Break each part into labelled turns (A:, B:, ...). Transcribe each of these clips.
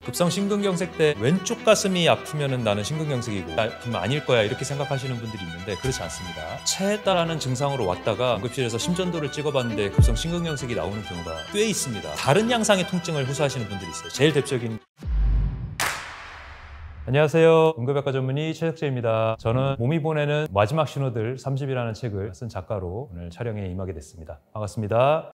A: 급성 심근경색 때 왼쪽 가슴이 아프면은 나는 심근경색이고 아닐 거야 이렇게 생각하시는 분들이 있는데 그렇지 않습니다. 체했다라는 증상으로 왔다가 응급실에서 심전도를 찍어봤는데 급성 심근경색이 나오는 경우가 꽤 있습니다. 다른 양상의 통증을 호소하시는 분들이 있어요. 제일 대표적인 안녕하세요. 응급의학과 전문의 최석재입니다. 저는 몸이 보내는 마지막 신호들 30이라는 책을 쓴 작가로 오늘 촬영에 임하게 됐습니다. 반갑습니다.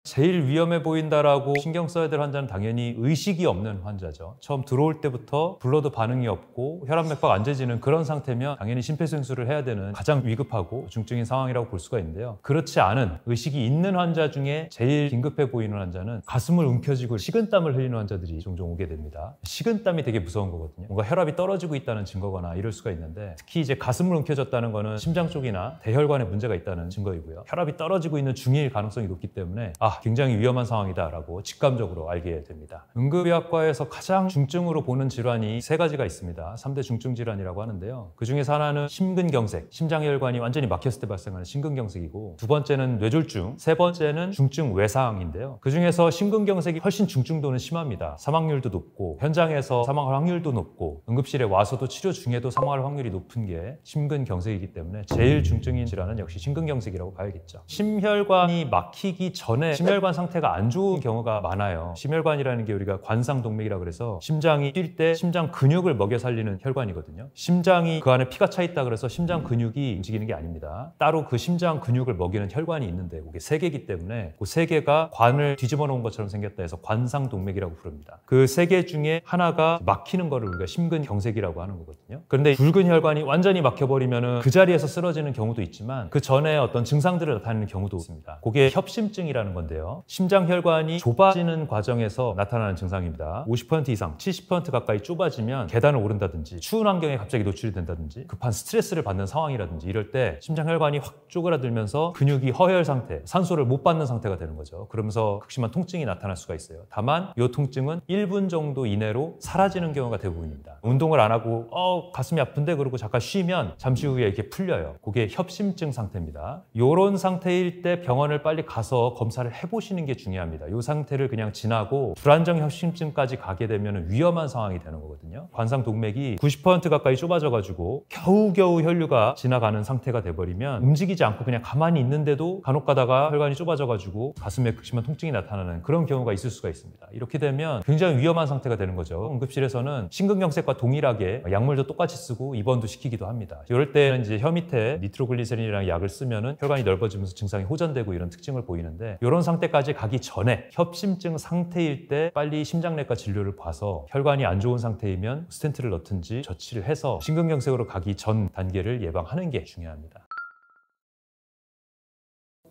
A: 제일 위험해 보인다라고 신경 써야 될 환자는 당연히 의식이 없는 환자죠. 처음 들어올 때부터 불러도 반응이 없고 혈압 맥박 안 재지는 그런 상태면 당연히 심폐소생술을 해야 되는 가장 위급하고 중증인 상황이라고 볼 수가 있는데요. 그렇지 않은 의식이 있는 환자 중에 제일 긴급해 보이는 환자는 가슴을 움켜쥐고 식은땀을 흘리는 환자들이 종종 오게 됩니다. 식은땀이 되게 무서운 거거든요. 뭔가 혈압이 떨어지고 있다는 증거거나 이럴 수가 있는데 특히 이제 가슴을 움켜쥐었다는 거는 심장 쪽이나 대혈관에 문제가 있다는 증거이고요. 혈압이 떨어지고 있는 중일 가능성이 높기 때문에 굉장히 위험한 상황이다라고 직감적으로 알게 됩니다. 응급의학과에서 가장 중증으로 보는 질환이 세 가지가 있습니다. 3대 중증 질환이라고 하는데요. 그 중에서 하나는 심근경색, 심장혈관이 완전히 막혔을 때 발생하는 심근경색이고, 두 번째는 뇌졸중, 세 번째는 중증 외상인데요. 그 중에서 심근경색이 훨씬 중증도는 심합니다. 사망률도 높고 현장에서 사망할 확률도 높고 응급실에 와서도 치료 중에도 사망할 확률이 높은 게 심근경색이기 때문에 제일 중증인 질환은 역시 심근경색이라고 봐야겠죠. 심혈관이 막히기 전에 심혈관 상태가 안 좋은 경우가 많아요. 심혈관이라는 게 우리가 관상동맥이라 그래서 심장이 뛸 때 심장 근육을 먹여 살리는 혈관이거든요. 심장이 그 안에 피가 차 있다 그래서 심장 근육이 움직이는 게 아닙니다. 따로 그 심장 근육을 먹이는 혈관이 있는데 그게 세 개이기 때문에 그 세 개가 관을 뒤집어 놓은 것처럼 생겼다 해서 관상동맥이라고 부릅니다. 그 세 개 중에 하나가 막히는 거를 우리가 심근경색이라고 하는 거거든요. 그런데 굵은 혈관이 완전히 막혀버리면 그 자리에서 쓰러지는 경우도 있지만 그 전에 어떤 증상들을 나타내는 경우도 있습니다. 그게 협심증이라는 건데요. 심장혈관이 좁아지는 과정에서 나타나는 증상입니다. 50% 이상, 70% 가까이 좁아지면 계단을 오른다든지 추운 환경에 갑자기 노출이 된다든지 급한 스트레스를 받는 상황이라든지 이럴 때 심장혈관이 확 쪼그라들면서 근육이 허혈 상태, 산소를 못 받는 상태가 되는 거죠. 그러면서 극심한 통증이 나타날 수가 있어요. 다만 이 통증은 1분 정도 이내로 사라지는 경우가 대부분입니다. 운동을 안 하고 가슴이 아픈데 그러고 잠깐 쉬면 잠시 후에 이렇게 풀려요. 그게 협심증 상태입니다. 이런 상태일 때 병원을 빨리 가서 검사를 해보시는 게 중요합니다. 이 상태를 그냥 지나고 불안정 협심증까지 가게 되면 위험한 상황이 되는 거거든요. 관상동맥이 90% 가까이 좁아져가지고 겨우겨우 혈류가 지나가는 상태가 돼버리면 움직이지 않고 그냥 가만히 있는데도 간혹 가다가 혈관이 좁아져가지고 가슴에 극심한 통증이 나타나는 그런 경우가 있을 수가 있습니다. 이렇게 되면 굉장히 위험한 상태가 되는 거죠. 응급실에서는 심근경색과 동일하게 약물도 똑같이 쓰고 입원도 시키기도 합니다. 이럴 때는 이제 혀 밑에 니트로글리세린이라는 약을 쓰면은 혈관이 넓어지면서 증상이 호전되고 이런 특징을 보이는데 이런 상태까지 가기 전에 협심증 상태일 때 빨리 심장내과 진료를 봐서 혈관이 안 좋은 상태이면 스텐트를 넣든지 조치를 해서 심근경색으로 가기 전 단계를 예방하는 게 중요합니다.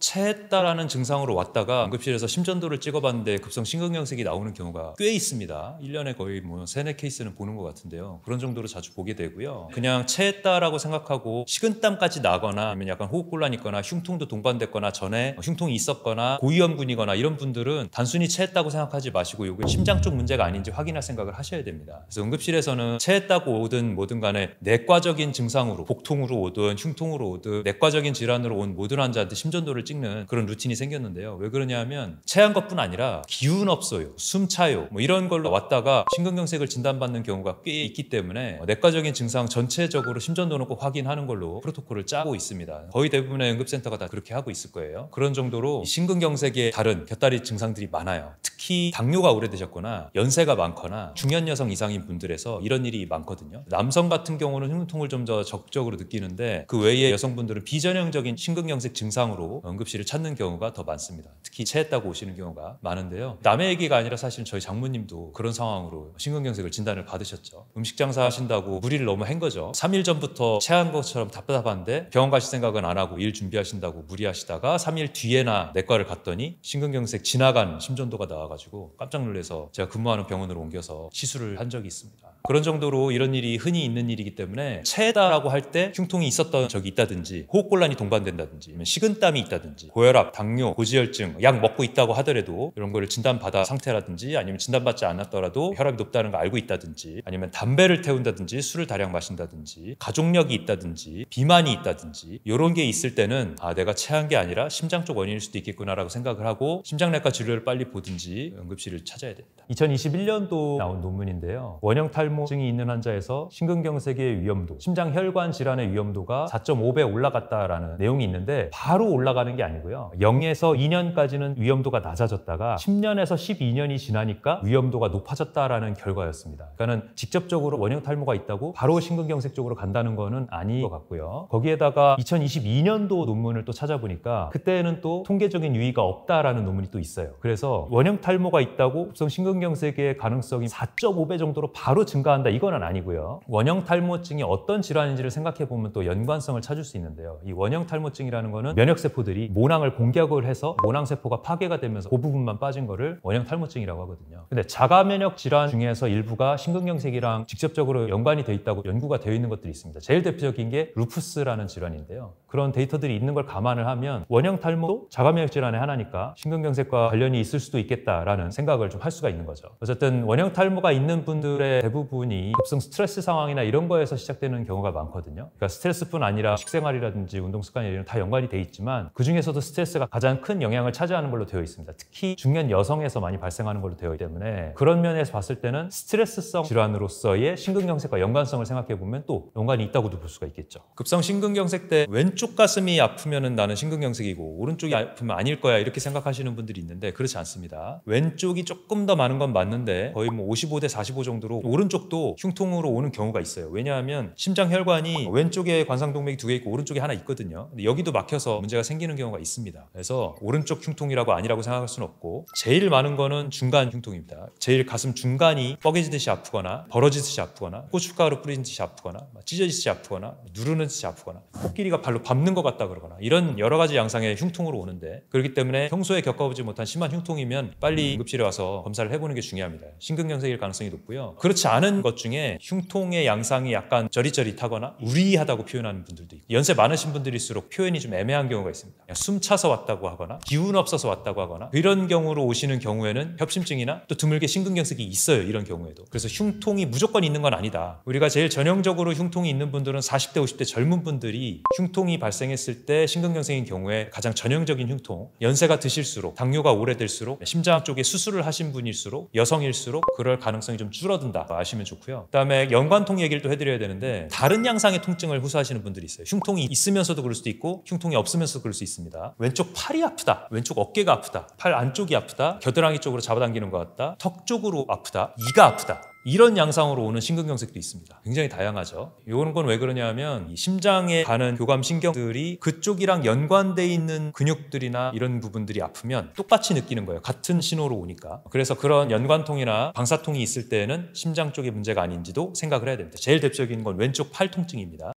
A: 체했다라는 증상으로 왔다가 응급실에서 심전도를 찍어봤는데 급성 심근경색이 나오는 경우가 꽤 있습니다. 1년에 거의 3-4 케이스는 보는 것 같은데요. 그런 정도로 자주 보게 되고요. 그냥 체했다라고 생각하고 식은땀까지 나거나 아니면 약간 호흡곤란이 있거나 흉통도 동반됐거나 전에 흉통이 있었거나 고위험군이거나 이런 분들은 단순히 체했다고 생각하지 마시고 이게 심장 쪽 문제가 아닌지 확인할 생각을 하셔야 됩니다. 그래서 응급실에서는 체했다고 오든 뭐든 간에 내과적인 증상으로 복통으로 오든 흉통으로 오든 내과적인 질환으로 온 모든 환자한테 심전도를 찍는 그런 루틴이 생겼는데요. 왜 그러냐면 체한 것뿐 아니라 기운 없어요, 숨 차요 이런 걸로 왔다가 심근경색을 진단받는 경우가 꽤 있기 때문에 내과적인 증상 전체적으로 심전도는 꼭 확인하는 걸로 프로토콜을 짜고 있습니다. 거의 대부분의 응급센터가 다 그렇게 하고 있을 거예요. 그런 정도로 심근경색에 다른 곁다리 증상들이 많아요. 특히 당뇨가 오래되셨거나 연세가 많거나 중년 여성 이상인 분들에서 이런 일이 많거든요. 남성 같은 경우는 흉통을 좀 더 적극적으로 느끼는데 그 외에 여성분들은 비전형적인 심근경색 증상으로 응급실을 찾는 경우가 더 많습니다. 특히 체했다고 오시는 경우가 많은데요. 남의 얘기가 아니라 사실 저희 장모님도 그런 상황으로 심근경색을 진단을 받으셨죠. 음식 장사 하신다고 무리를 너무 한 거죠. 3일 전부터 체한 것처럼 답답한데 병원 가실 생각은 안 하고 일 준비하신다고 무리하시다가 3일 뒤에나 내과를 갔더니 심근경색 지나간 심전도가 나와가지고 깜짝 놀라서 제가 근무하는 병원으로 옮겨서 시술을 한 적이 있습니다. 그런 정도로 이런 일이 흔히 있는 일이기 때문에 체하다라고 할 때 흉통이 있었던 적이 있다든지 호흡곤란이 동반된다든지 식은땀이 있다든지 상태라든지 고혈압, 당뇨, 고지혈증 약 먹고 있다고 하더라도 이런 거를 진단받아 상태라든지 아니면 진단받지 않았더라도 혈압이 높다는 거 알고 있다든지 아니면 담배를 태운다든지 술을 다량 마신다든지 가족력이 있다든지 비만이 있다든지 이런 게 있을 때는 내가 체한 게 아니라 심장 쪽 원인일 수도 있겠구나라고 생각을 하고 심장내과 진료를 빨리 보든지 응급실을 찾아야 됩니다. 2021년도 나온 논문인데요. 원형 탈모증이 있는 환자에서 심근경색의 위험도, 심장혈관 질환의 위험도가 4.5배 올라갔다라는 내용이 있는데 바로 올라가는 게 아니고요. 0에서 2년까지는 위험도가 낮아졌다가 10년에서 12년이 지나니까 위험도가 높아졌다라는 결과였습니다. 그러니까는 직접적으로 원형 탈모가 있다고 바로 심근경색 쪽으로 간다는 거는 아닌 것 같고요. 거기에다가 2022년도 논문을 또 찾아보니까 그때는 또 통계적인 유의가 없다라는 논문이 또 있어요. 그래서 원형 탈모가 있다고 급성 심근경색의 가능성이 4.5배 정도로 바로 증가한다 이거는 아니고요. 원형 탈모증이 어떤 질환인지를 생각해 보면 또 연관성을 찾을 수 있는데요. 이 원형 탈모증이라는 거는 면역세포들이 모낭을 공격을 해서 모낭세포가 파괴가 되면서 그 부분만 빠진 거를 원형 탈모증이라고 하거든요. 근데 자가면역 질환 중에서 일부가 심근경색이랑 직접적으로 연관이 돼 있다고 연구가 되어 있는 것들이 있습니다. 제일 대표적인 게 루푸스라는 질환인데요. 그런 데이터들이 있는 걸 감안을 하면 원형 탈모도 자가면역 질환의 하나니까 심근경색과 관련이 있을 수도 있겠다라는 생각을 좀 할 수가 있는 거죠. 어쨌든 원형 탈모가 있는 분들의 대부분이 급성 스트레스 상황이나 이런 거에서 시작되는 경우가 많거든요. 그러니까 스트레스뿐 아니라 식생활이라든지 운동 습관이 이런 다 연관이 돼 있지만 그중에서도 스트레스가 가장 큰 영향을 차지하는 걸로 되어 있습니다. 특히 중년 여성에서 많이 발생하는 걸로 되어 있기 때문에 그런 면에서 봤을 때는 스트레스성 질환으로서의 심근경색과 연관성을 생각해 보면 또 연관이 있다고도 볼 수가 있겠죠. 급성 심근경색 때 왼쪽 가슴이 아프면은 나는 심근경색이고 오른쪽이 아프면 아닐 거야 이렇게 생각하시는 분들이 있는데 그렇지 않습니다. 왼쪽이 조금 더 많은 건 맞는데 거의 뭐 55대 45 정도로 오른쪽도 흉통으로 오는 경우가 있어요. 왜냐하면 심장혈관이 왼쪽에 관상동맥이 2개 있고 오른쪽에 하나 있거든요. 근데 여기도 막혀서 문제가 생기는 경우가 있습니다. 그래서 오른쪽 흉통이라고 아니라고 생각할 수는 없고 제일 많은 거는 중간 흉통입니다. 제일 가슴 중간이 뻐개지듯이 아프거나 벌어지듯이 아프거나 고춧가루 뿌린 듯이 아프거나 찢어지듯이 아프거나 누르는 듯이 아프거나 코끼리가 발로 밟는 것 같다 그러거나 이런 여러 가지 양상의 흉통으로 오는데 그렇기 때문에 평소에 겪어보지 못한 심한 흉통이면 빨리 응급실에 와서 검사를 해보는 게 중요합니다. 심근경색일 가능성이 높고요. 그렇지 않은 것 중에 흉통의 양상이 약간 저릿저릿하거나 우리하다고 표현하는 분들도 있고 연세 많으신 분들일수록 표현이 좀 애매한 경우가 있습니다. 숨 차서 왔다고 하거나 기운 없어서 왔다고 하거나 이런 경우로 오시는 경우에는 협심증이나 또 드물게 심근경색이 있어요. 이런 경우에도. 그래서 흉통이 무조건 있는 건 아니다. 우리가 제일 전형적으로 흉통이 있는 분들은 40대 50대 젊은 분들이 흉통이 발생했을 때 심근경색인 경우에 가장 전형적인 흉통 연세가 드실수록 당뇨가 오래될수록 심장 쪽에 수술을 하신 분일수록 여성일수록 그럴 가능성이 좀 줄어든다 아시면 좋고요. 그다음에 연관통 얘기를 또 해드려야 되는데 다른 양상의 통증을 호소하시는 분들이 있어요. 흉통이 있으면서도 그럴 수도 있고 흉통이 없으면서도 그럴 수 있습니다. 왼쪽 팔이 아프다, 왼쪽 어깨가 아프다, 팔 안쪽이 아프다, 겨드랑이 쪽으로 잡아당기는 것 같다, 턱 쪽으로 아프다, 이가 아프다 이런 양상으로 오는 심근경색도 있습니다. 굉장히 다양하죠. 이런 건 왜 그러냐 하면 이 심장에 가는 교감신경들이 그쪽이랑 연관돼 있는 근육들이나 이런 부분들이 아프면 똑같이 느끼는 거예요. 같은 신호로 오니까. 그래서 그런 연관통이나 방사통이 있을 때는 심장 쪽의 문제가 아닌지도 생각을 해야 됩니다. 제일 대표적인 건 왼쪽 팔 통증입니다.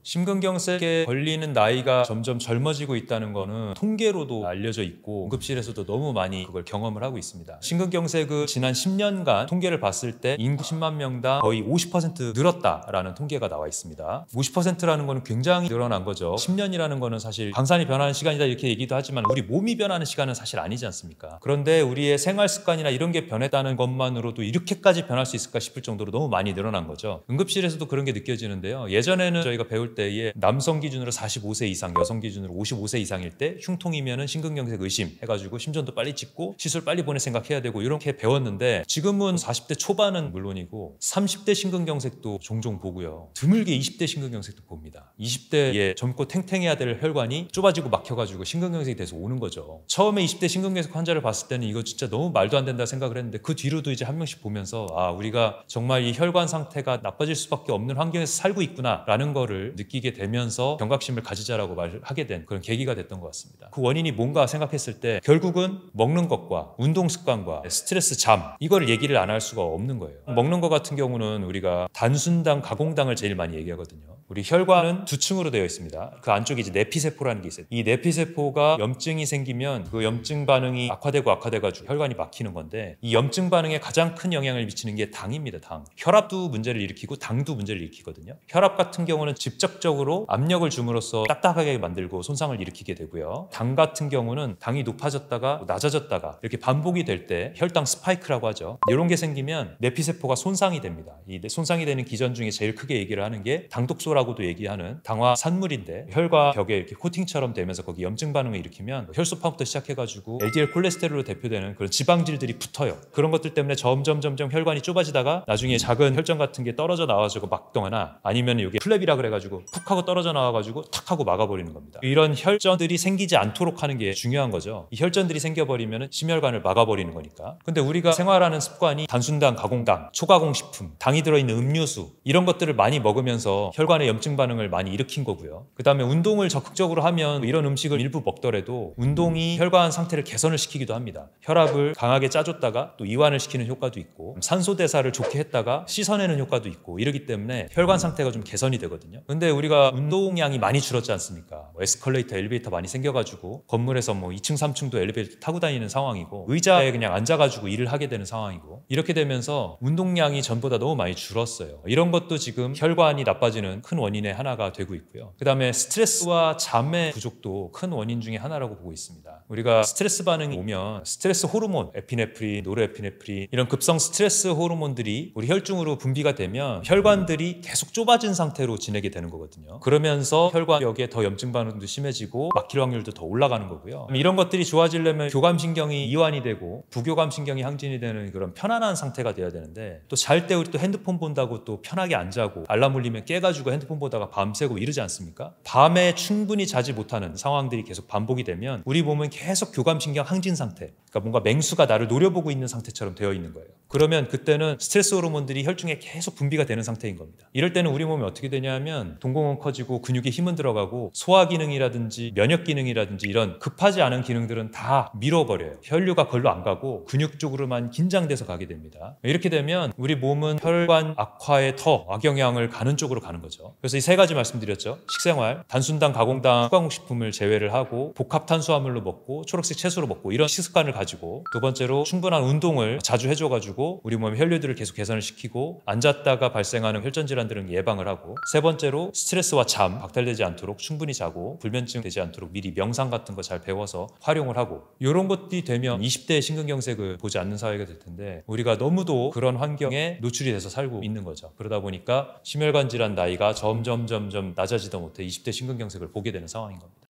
A: 심근경색에 걸리는 나이가 점점 젊어지고 있다는 거는 통계로도 알려져 있고 응급실에서도 너무 많이 그걸 경험을 하고 있습니다. 심근경색은 지난 10년간 통계를 봤을 때 인구 10만 명당 거의 50% 늘었다라는 통계가 나와 있습니다. 50%라는 거는 굉장히 늘어난 거죠. 10년이라는 거는 사실 강산이 변하는 시간이다 이렇게 얘기도 하지만 우리 몸이 변하는 시간은 사실 아니지 않습니까? 그런데 우리의 생활 습관이나 이런 게 변했다는 것만으로도 이렇게까지 변할 수 있을까 싶을 정도로 너무 많이 늘어난 거죠. 응급실에서도 그런 게 느껴지는데요. 예전에는 저희가 배울 때에 남성 기준으로 45세 이상, 여성 기준으로 55세 이상일 때 흉통이면은 심근경색 의심 해가지고 심전도 빨리 찍고 시술 빨리 보낼 생각해야 되고 이렇게 배웠는데 지금은 40대 초반은 물론이고 30대 심근경색도 종종 보고요. 드물게 20대 심근경색도 봅니다. 20대에 젊고 탱탱해야 될 혈관이 좁아지고 막혀가지고 심근경색이 돼서 오는 거죠. 처음에 20대 심근경색 환자를 봤을 때는 이거 진짜 너무 말도 안 된다 생각을 했는데 그 뒤로도 이제 한 명씩 보면서 우리가 정말 이 혈관 상태가 나빠질 수밖에 없는 환경에서 살고 있구나 라는 거를 느끼게 되면서 경각심을 가지자라고 말하게 된 그런 계기가 됐던 것 같습니다. 그 원인이 뭔가 생각했을 때 결국은 먹는 것과 운동 습관과 스트레스 잠 이거를 얘기를 안 할 수가 없는 거예요. 먹는 것 같은 경우는 우리가 단순당, 가공당을 제일 많이 얘기하거든요. 우리 혈관은 두 층으로 되어 있습니다. 그 안쪽에 이제 내피세포라는 게 있어요. 이 내피세포가 염증이 생기면 그 염증 반응이 악화돼가지고 혈관이 막히는 건데, 이 염증 반응에 가장 큰 영향을 미치는 게 당입니다. 당. 혈압도 문제를 일으키고 당도 문제를 일으키거든요. 혈압 같은 경우는 직접적으로 압력을 줌으로써 딱딱하게 만들고 손상을 일으키게 되고요. 당 같은 경우는 당이 높아졌다가 낮아졌다가 이렇게 반복이 될 때 혈당 스파이크라고 하죠. 이런 게 생기면 내피세포가 손상이 됩니다. 이 손상이 되는 기전 중에 제일 크게 얘기를 하는 게 당독소라고도 얘기하는 당화 산물인데, 혈과 벽에 이렇게 코팅처럼 되면서 거기 염증 반응을 일으키면 혈소판부터 시작해가지고 LDL 콜레스테롤로 대표되는 그런 지방질들이 붙어요. 그런 것들 때문에 점점 혈관이 좁아지다가 나중에 작은 혈전 같은 게 떨어져 나와가지고 막거나, 아니면 이게 플랩이라 그래가지고 푹 하고 떨어져 나와가지고 탁 하고 막아버리는 겁니다. 이런 혈전들이 생기지 않도록 하는 게 중요한 거죠. 이 혈전들이 생겨버리면 심혈관을 막아버리는 거니까. 근데 우리가 생활하는 습관이 단순당, 가공당, 초가공식품, 당이 들어있는 음료수, 이런 것들을 많이 먹으면서 혈관의 염증 반응을 많이 일으킨 거고요. 그 다음에 운동을 적극적으로 하면 이런 음식을 일부 먹더라도 운동이 혈관 상태를 개선을 시키기도 합니다. 혈압을 강하게 짜줬다가 또 이완을 시키는 효과도 있고, 산소 대사를 좋게 했다가 씻어내는 효과도 있고, 이러기 때문에 혈관 상태가 좀 개선이 되거든요. 근데 우리가 운동량이 많이 줄었지 않습니까? 에스컬레이터, 엘리베이터 많이 생겨가지고 건물에서 2층, 3층도 엘리베이터 타고 다니는 상황이고, 의자에 그냥 앉아가지고 일을 하게 되는 상황이고, 이렇게 되면서 운동량이 전보다 너무 많이 줄었어요. 이런 것도 지금 혈관이 나빠지는 큰 원인의 하나가 되고 있고요. 그 다음에 스트레스와 잠의 부족도 큰 원인 중에 하나라고 보고 있습니다. 우리가 스트레스 반응이 오면 스트레스 호르몬, 에피네프린, 노르에피네프린, 이런 급성 스트레스 호르몬들이 우리 혈중으로 분비가 되면 혈관들이 계속 좁아진 상태로 지내게 되는 거거든요. 그러면서 혈관벽에 더 염증 반응도 심해지고 막힐 확률도 더 올라가는 거고요. 이런 것들이 좋아지려면 교감신경이 이완이 되고 부교감신경이 항진이 되는 그런 편안한 상태가 돼야 되는데, 또 잘 때 우리 또 핸드폰 본다고 또 편하게 안 자고 알람 울리면 깨가지고 핸드폰 보다가 밤새고 이러지 않습니까? 밤에 충분히 자지 못하는 상황들이 계속 반복이 되면 우리 몸은 계속 교감신경 항진 상태, 그러니까 뭔가 맹수가 나를 노려보고 있는 상태처럼 되어 있는 거예요. 그러면 그때는 스트레스 호르몬들이 혈중에 계속 분비가 되는 상태인 겁니다. 이럴 때는 우리 몸이 어떻게 되냐면 동공은 커지고 근육에 힘은 들어가고 소화 기능이라든지 면역 기능이라든지 이런 급하지 않은 기능들은 다 밀어버려요. 혈류가 걸로 안 가고 근육 쪽으로만 긴장돼서 가게 됩니다. 이렇게 되면 우리 몸은 혈관 악화에 더 악영향을 가는 쪽으로 가는 거죠. 그래서 이 세 가지 말씀드렸죠. 식생활, 단순당, 가공당, 초가공식품을 제외를 하고 복합 탄수화물로 먹고 초록색 채소로 먹고, 이런 식습관을 가지고, 두 번째로 충분한 운동을 자주 해줘가지고 우리 몸의 혈류들을 계속 개선을 시키고 앉았다가 발생하는 혈전 질환들은 예방을 하고, 세 번째로 스트레스와 잠 박탈되지 않도록 충분히 자고 불면증 되지 않도록 미리 명상 같은 거 잘 배워서 활용을 하고, 이런 것들이 되면 20대의 심근경색을 보지 않는 사회가 될 텐데, 우리가 너무도 그런 환경에 노출이 돼서 살고 있는 거죠. 그러다 보니까 심혈관 질환 나이가 점점 낮아지다 못해 20대 심근경색을 보게 되는 상황인 겁니다.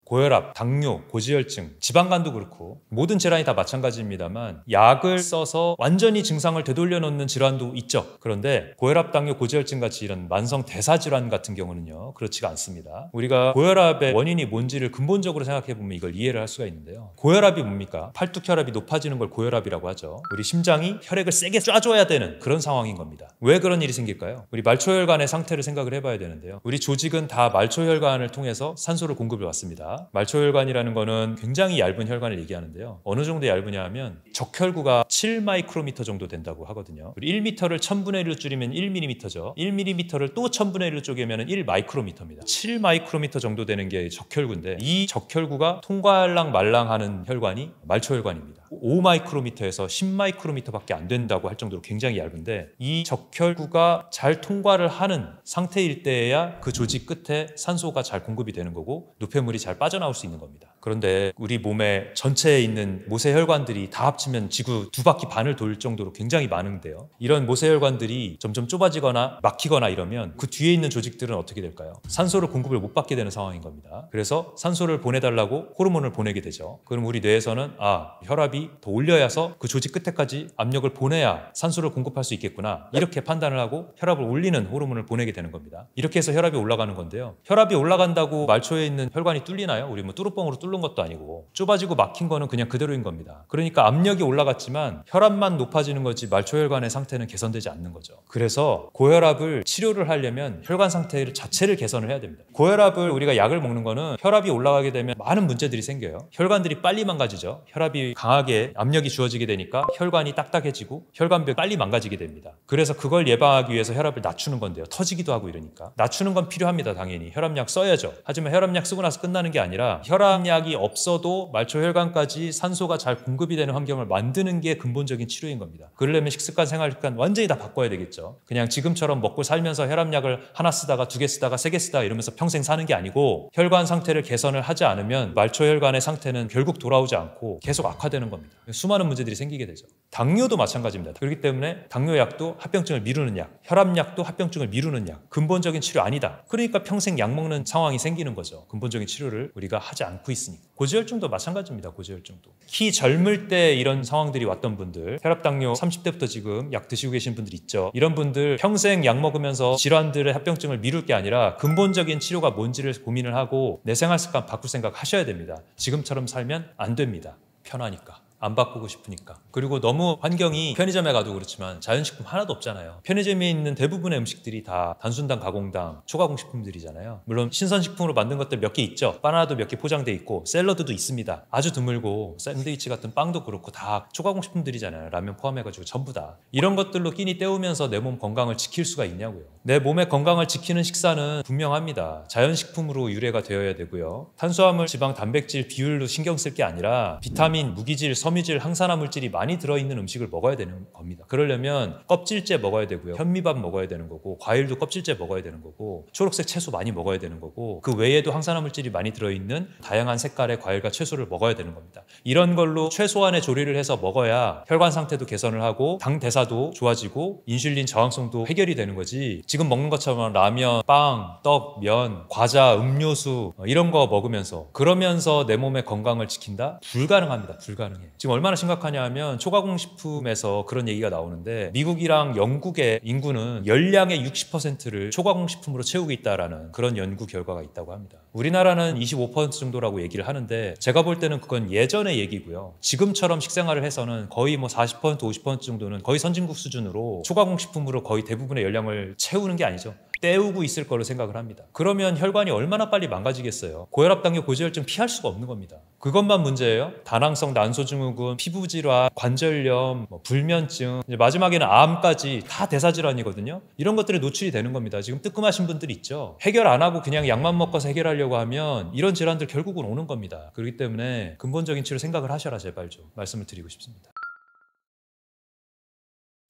A: 고혈압, 당뇨, 고지혈증, 지방간도 그렇고 모든 질환이 다 마찬가지입니다만 약을 써서 완전히 증상을 되돌려 놓는 질환도 있죠. 그런데 고혈압, 당뇨, 고지혈증 같이 이런 만성 대사질환 같은 경우는요, 그렇지가 않습니다. 우리가 고혈압의 원인이 뭔지를 근본적으로 생각해 보면 이걸 이해를 할 수가 있는데요. 고혈압이 뭡니까? 팔뚝혈압이 높아지는 걸 고혈압이라고 하죠. 우리 심장이 혈액을 세게 쏴줘야 되는 그런 상황인 겁니다. 왜 그런 일이 생길까요? 우리 말초혈관의 상태를 생각을 해봐야 되는데요. 우리 조직은 다 말초혈관을 통해서 산소를 공급을 받습니다. 말초혈관이라는 거는 굉장히 얇은 혈관을 얘기하는데요. 어느 정도 얇으냐 하면 적혈구가 7마이크로미터 정도 된다고 하거든요. 1m를 1000분의 1로 줄이면 1mm죠. 1mm를 또 1000분의 1로 쪼개면 1마이크로미터입니다. 7마이크로미터 정도 되는 게 적혈구인데, 이 적혈구가 통과할랑 말랑하는 혈관이 말초혈관입니다. 5마이크로미터에서 10마이크로미터밖에 안 된다고 할 정도로 굉장히 얇은데, 이 적혈구가 잘 통과를 하는 상태일 때에야 그 조직 끝에 산소가 잘 공급이 되는 거고 노폐물이 잘 빠져나올 수 있는 겁니다. 그런데 우리 몸에 전체에 있는 모세혈관들이 다 합치면 지구 2바퀴 반을 돌 정도로 굉장히 많은데요. 이런 모세혈관들이 점점 좁아지거나 막히거나 이러면 그 뒤에 있는 조직들은 어떻게 될까요? 산소를 공급을 못 받게 되는 상황인 겁니다. 그래서 산소를 보내달라고 호르몬을 보내게 되죠. 그럼 우리 뇌에서는 혈압이 더 올려야서 그 조직 끝에까지 압력을 보내야 산소를 공급할 수 있겠구나, 이렇게 판단을 하고 혈압을 올리는 호르몬을 보내게 되는 겁니다. 이렇게 해서 혈압이 올라가는 건데요. 혈압이 올라간다고 말초에 있는 혈관이 뚫리나요? 우리 뚜루뻥으로 뚫는 뚫는 것도 아니고 좁아지고 막힌 거는 그냥 그대로인 겁니다. 그러니까 압력이 올라갔지만 혈압만 높아지는 거지 말초혈관의 상태는 개선되지 않는 거죠. 그래서 고혈압을 치료를 하려면 혈관 상태 자체를 개선을 해야 됩니다. 고혈압을 우리가 약을 먹는 거는 혈압이 올라가게 되면 많은 문제들이 생겨요. 혈관들이 빨리 망가지죠. 혈압이 강하게 압력이 주어지게 되니까 혈관이 딱딱해지고 혈관벽이 빨리 망가지게 됩니다. 그래서 그걸 예방하기 위해서 혈압을 낮추는 건데요. 터지기도 하고 이러니까 낮추는 건 필요합니다. 당연히 혈압약 써야죠. 하지만 혈압약 쓰고 나서 끝나는 게 아니라 혈압약이 없어도 말초혈관까지 산소가 잘 공급이 되는 환경을 만드는 게 근본적인 치료인 겁니다. 그러려면 식습관, 생활습관 완전히 다 바꿔야 되겠죠. 그냥 지금처럼 먹고 살면서 혈압약을 하나 쓰다가 2개 쓰다가 3개 쓰다가 이러면서 평생 사는 게 아니고 혈관 상태를 개선을 하지 않으면 말초혈관의 상태는 결국 돌아오지 않고 계속 악화되는 겁니다. 수많은 문제들이 생기게 되죠. 당뇨도 마찬가지입니다. 그렇기 때문에 당뇨약도 합병증을 미루는 약, 혈압약도 합병증을 미루는 약, 근본적인 치료 아니다. 그러니까 평생 약 먹는 상황이 생기는 거죠. 근본적인 치료를 우리가 하지 않고 있으니까. 고지혈증도 마찬가지입니다. 고지혈증도. 키 젊을 때 이런 상황들이 왔던 분들, 혈압당뇨 30대부터 지금 약 드시고 계신 분들 있죠. 이런 분들 평생 약 먹으면서 질환들의 합병증을 미룰 게 아니라 근본적인 치료가 뭔지를 고민을 하고 내 생활 습관 바꿀 생각 하셔야 됩니다. 지금처럼 살면 안 됩니다. 편하니까. 안 바꾸고 싶으니까. 그리고 너무 환경이 편의점에 가도 그렇지만 자연식품 하나도 없잖아요. 편의점에 있는 대부분의 음식들이 다 단순당, 가공당, 초가공 식품들이잖아요. 물론 신선식품으로 만든 것들 몇 개 있죠. 바나나도 몇 개 포장돼 있고 샐러드도 있습니다. 아주 드물고 샌드위치 같은 빵도 그렇고 다 초가공 식품들이잖아요. 라면 포함해가지고 전부 다. 이런 것들로 끼니 때우면서 내 몸 건강을 지킬 수가 있냐고요. 내 몸의 건강을 지키는 식사는 분명합니다. 자연식품으로 유래가 되어야 되고요. 탄수화물, 지방, 단백질 비율로 신경 쓸 게 아니라 비타민, 무기질, 섬유질, 항산화 물질이 많이 들어있는 음식을 먹어야 되는 겁니다. 그러려면 껍질째 먹어야 되고요. 현미밥 먹어야 되는 거고 과일도 껍질째 먹어야 되는 거고 초록색 채소 많이 먹어야 되는 거고 그 외에도 항산화 물질이 많이 들어있는 다양한 색깔의 과일과 채소를 먹어야 되는 겁니다. 이런 걸로 최소한의 조리를 해서 먹어야 혈관 상태도 개선을 하고 당 대사도 좋아지고 인슐린 저항성도 해결이 되는 거지 지금 먹는 것처럼 라면, 빵, 떡, 면, 과자, 음료수 이런 거 먹으면서 그러면서 내 몸의 건강을 지킨다? 불가능합니다. 불가능해. 지금 얼마나 심각하냐 하면 초가공식품에서 그런 얘기가 나오는데 미국이랑 영국의 인구는 열량의 60%를 초가공식품으로 채우고 있다라는 그런 연구 결과가 있다고 합니다. 우리나라는 25% 정도라고 얘기를 하는데 제가 볼 때는 그건 예전의 얘기고요. 지금처럼 식생활을 해서는 거의 뭐 40%, 50% 정도는 거의 선진국 수준으로 초가공식품으로 거의 대부분의 열량을 채우는 게 아니죠. 때우고 있을 거로 생각을 합니다. 그러면 혈관이 얼마나 빨리 망가지겠어요. 고혈압, 당뇨, 고지혈증 피할 수가 없는 겁니다. 그것만 문제예요. 다낭성 난소증후군, 피부질환, 관절염, 불면증, 이제 마지막에는 암까지 다 대사질환이거든요. 이런 것들에 노출이 되는 겁니다. 지금 뜨끔하신 분들이 있죠. 해결 안 하고 그냥 약만 먹어서 해결하려고 하면 이런 질환들 결국은 오는 겁니다. 그렇기 때문에 근본적인 치료 생각을 하셔라 제발 좀 말씀을 드리고 싶습니다.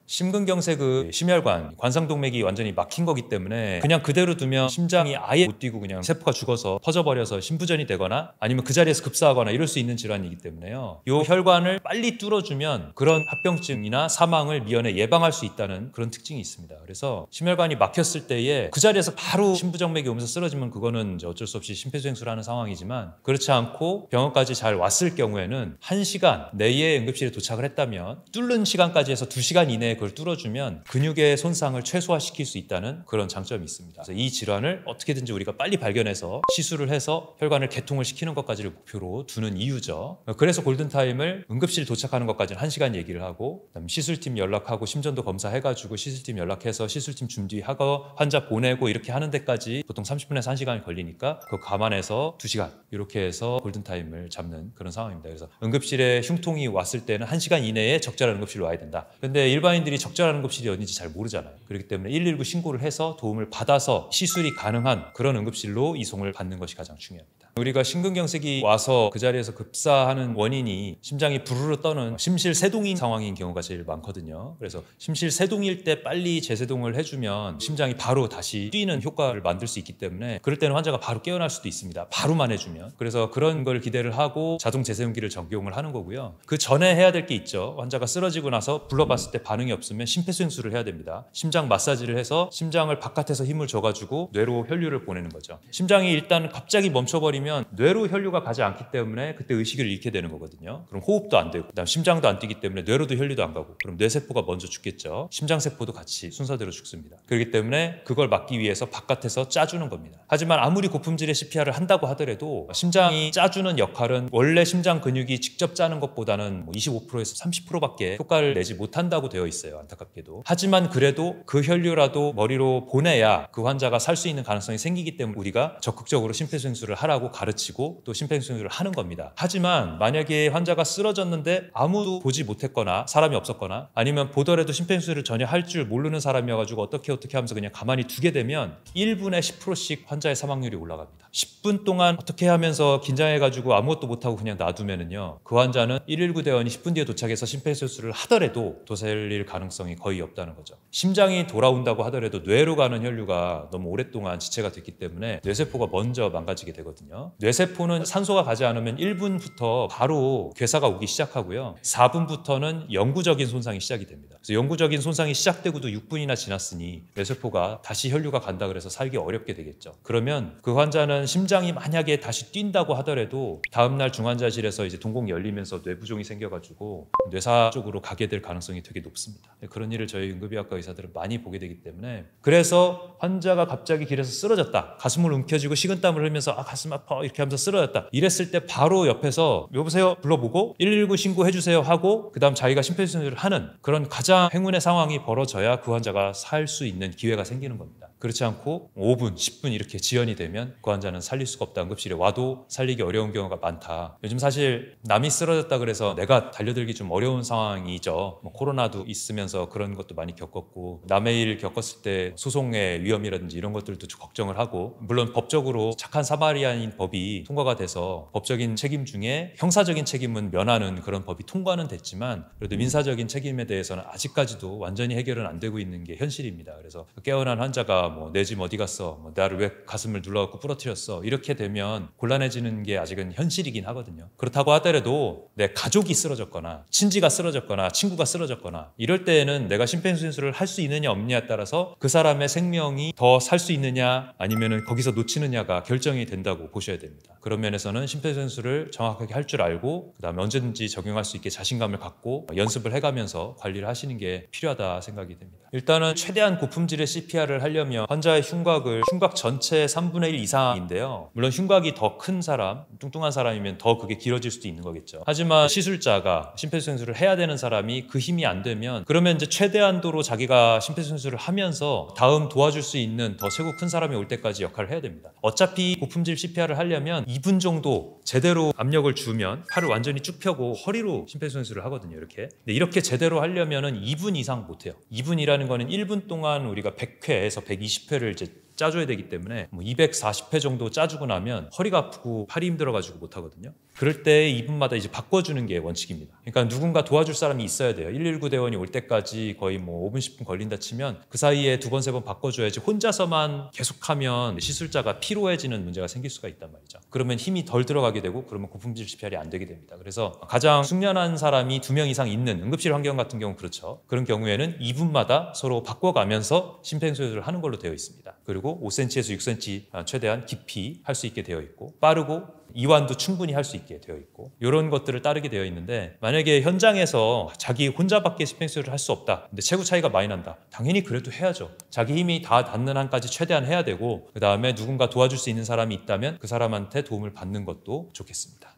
A: 심근경색은 심혈관, 관상동맥이 완전히 막힌 거기 때문에 그냥 그대로 두면 심장이 아예 못 뛰고 그냥 세포가 죽어서 퍼져버려서 심부전이 되거나 아니면 그 자리에서 급사하거나 이럴 수 있는 질환이기 때문에요. 이 혈관을 빨리 뚫어주면 그런 합병증이나 사망을 미연에 예방할 수 있다는 그런 특징이 있습니다. 그래서 심혈관이 막혔을 때에 그 자리에서 바로 심부정맥이 오면서 쓰러지면 그거는 이제 어쩔 수 없이 심폐소생술을 하는 상황이지만 그렇지 않고 병원까지 잘 왔을 경우에는 1시간 내에 응급실에 도착을 했다면 뚫는 시간까지 해서 2시간 이내에 그걸 뚫어주면 근육의 손상을 최소화시킬 수 있다는 그런 장점이 있습니다. 그래서 이 질환을 어떻게든지 우리가 빨리 발견해서 시술을 해서 혈관을 개통을 시키는 것까지를 목표로 두는 이유죠. 그래서 골든타임을 응급실 도착하는 것까지는 1시간 얘기를 하고 시술팀 연락하고 심전도 검사해가지고 시술팀 연락해서 시술팀 준비하고 환자 보내고 이렇게 하는 데까지 보통 30분에서 1시간이 걸리니까 그거 감안해서 2시간 이렇게 해서 골든타임을 잡는 그런 상황입니다. 그래서 응급실에 흉통이 왔을 때는 1시간 이내에 적절한 응급실로 와야 된다. 근데 일반인들이 적절한 응급실이 어딘지 잘 모르잖아요. 그렇기 때문에 119 신고를 해서 도움을 받아서 시술이 가능한 그런 응급실로 이송을 받는 것이 가장 중요합니다. 우리가 심근경색이 와서 그 자리에서 급사하는 원인이 심장이 부르르 떠는 심실세동인 상황인 경우가 제일 많거든요. 그래서 심실세동일 때 빨리 재세동을 해주면 심장이 바로 다시 뛰는 효과를 만들 수 있기 때문에 그럴 때는 환자가 바로 깨어날 수도 있습니다. 바로만 해주면. 그래서 그런 걸 기대를 하고 자동 재세동기를 적용을 하는 거고요. 그 전에 해야 될 게 있죠. 환자가 쓰러지고 나서 불러봤을 때 반응이 없으면 심폐소생술을 해야 됩니다. 심장 마사지를 해서 심장을 바깥에서 힘을 줘가지고 뇌로 혈류를 보내는 거죠. 심장이 일단 갑자기 멈춰버리면 뇌로 혈류가 가지 않기 때문에 그때 의식을 잃게 되는 거거든요. 그럼 호흡도 안 되고 그다음 심장도 안 뛰기 때문에 뇌로도 혈류도 안 가고 그럼 뇌세포가 먼저 죽겠죠. 심장세포도 같이 순서대로 죽습니다. 그렇기 때문에 그걸 막기 위해서 바깥에서 짜주는 겁니다. 하지만 아무리 고품질의 CPR을 한다고 하더라도 심장이 짜주는 역할은 원래 심장 근육이 직접 짜는 것보다는 25%에서 30%밖에 효과를 내지 못한다고 되어 있어요. 안타깝게도. 하지만 그래도 그 혈류라도 머리로 보내야 그 환자가 살 수 있는 가능성이 생기기 때문에 우리가 적극적으로 심폐소생술을 하라고 가르치고 또 심폐소생술을 하는 겁니다. 하지만 만약에 환자가 쓰러졌는데 아무도 보지 못했거나 사람이 없었거나 아니면 보더라도 심폐소생술을 전혀 할 줄 모르는 사람이어가지고 어떻게 하면서 그냥 가만히 두게 되면 1분에 10%씩 환자의 사망률이 올라갑니다. 10분 동안 어떻게 하면서 긴장해가지고 아무것도 못하고 그냥 놔두면은요, 그 환자는 119 대원이 10분 뒤에 도착해서 심폐소생술을 하더라도 도살릴 가능성이 거의 없다는 거죠. 심장이 돌아온다고 하더라도 뇌로 가는 혈류가 너무 오랫동안 지체가 됐기 때문에 뇌세포가 먼저 망가지게 되거든요. 뇌세포는 산소가 가지 않으면 1분부터 바로 괴사가 오기 시작하고요. 4분부터는 영구적인 손상이 시작이 됩니다. 그래서 영구적인 손상이 시작되고도 6분이나 지났으니 뇌세포가 다시 혈류가 간다 그래서 살기 어렵게 되겠죠. 그러면 그 환자는 심장이 만약에 다시 뛴다고 하더라도 다음날 중환자실에서 이제 동공이 열리면서 뇌부종이 생겨가지고 뇌사 쪽으로 가게 될 가능성이 되게 높습니다. 그런 일을 저희 응급의학과 의사들은 많이 보게 되기 때문에, 그래서 환자가 갑자기 길에서 쓰러졌다, 가슴을 움켜쥐고 식은땀을 흘리면서 가슴 아파 이렇게 하면서 쓰러졌다 이랬을 때 바로 옆에서 여보세요 불러보고 119 신고해주세요 하고 그 다음 자기가 심폐소생술을 하는 그런 가장 행운의 상황이 벌어져야 그 환자가 살 수 있는 기회가 생기는 겁니다. 그렇지 않고 5분, 10분 이렇게 지연이 되면 그 환자는 살릴 수가 없다, 응급실에 와도 살리기 어려운 경우가 많다. 요즘 사실 남이 쓰러졌다 그래서 내가 달려들기 좀 어려운 상황이죠. 코로나도 있으면서 그런 것도 많이 겪었고, 남의 일 겪었을 때 소송의 위험이라든지 이런 것들도 좀 걱정을 하고, 물론 법적으로 착한 사마리아인 법이 통과가 돼서 법적인 책임 중에 형사적인 책임은 면하는 그런 법이 통과는 됐지만 그래도 민사적인 책임에 대해서는 아직까지도 완전히 해결은 안 되고 있는 게 현실입니다. 그래서 깨어난 환자가 내 집 어디 갔어? 나를 왜 가슴을 눌러갖고 부러뜨렸어? 이렇게 되면 곤란해지는 게 아직은 현실이긴 하거든요. 그렇다고 하더라도 내 가족이 쓰러졌거나 친지가 쓰러졌거나 친구가 쓰러졌거나 이럴 때에는 내가 심폐소생술을 할 수 있느냐 없느냐에 따라서 그 사람의 생명이 더 살 수 있느냐 아니면은 거기서 놓치느냐가 결정이 된다고 보셔야 됩니다. 그런 면에서는 심폐소생술을 정확하게 할 줄 알고 그다음에 언제든지 적용할 수 있게 자신감을 갖고 연습을 해가면서 관리를 하시는 게 필요하다 생각이 됩니다. 일단은 최대한 고품질의 CPR을 하려면 환자의 흉곽 전체의 3분의 1 이상인데요. 물론 흉곽이 더 큰 사람, 뚱뚱한 사람이면 더 그게 길어질 수도 있는 거겠죠. 하지만 시술자가 심폐소생술을 해야 되는 사람이 그 힘이 안 되면 그러면 이제 최대한도로 자기가 심폐소생술을 하면서 다음 도와줄 수 있는 더 최고 큰 사람이 올 때까지 역할을 해야 됩니다. 어차피 고품질 CPR을 하려면 2분 정도 제대로 압력을 주면 팔을 완전히 쭉 펴고 허리로 심폐소생술을 하거든요. 이렇게. 근데 이렇게 제대로 하려면은 2분 이상 못 해요. 2분이라는 거는 1분 동안 우리가 100회에서 120회를 이제 짜줘야 되기 때문에 240회 정도 짜주고 나면 허리가 아프고 팔이 힘들어가지고 못하거든요. 그럴 때 2분마다 이제 바꿔주는 게 원칙입니다. 그러니까 누군가 도와줄 사람이 있어야 돼요. 119 대원이 올 때까지 거의 5분 10분 걸린다 치면 그 사이에 2번 3번 바꿔줘야지 혼자서만 계속하면 시술자가 피로해지는 문제가 생길 수가 있단 말이죠. 그러면 힘이 덜 들어가게 되고 그러면 고품질 CPR이 안 되게 됩니다. 그래서 가장 숙련한 사람이 2명 이상 있는 응급실 환경 같은 경우 그렇죠. 그런 경우에는 2분마다 서로 바꿔가면서 심폐소생술을 하는 걸로 되어 있습니다. 그리고 5cm에서 6cm 최대한 깊이 할 수 있게 되어 있고 빠르고 이완도 충분히 할 수 있게 되어 있고 이런 것들을 따르게 되어 있는데, 만약에 현장에서 자기 혼자밖에 심폐소생술을 할 수 없다, 근데 체구 차이가 많이 난다, 당연히 그래도 해야죠. 자기 힘이 다 닿는 한까지 최대한 해야 되고 그 다음에 누군가 도와줄 수 있는 사람이 있다면 그 사람한테 도움을 받는 것도 좋겠습니다.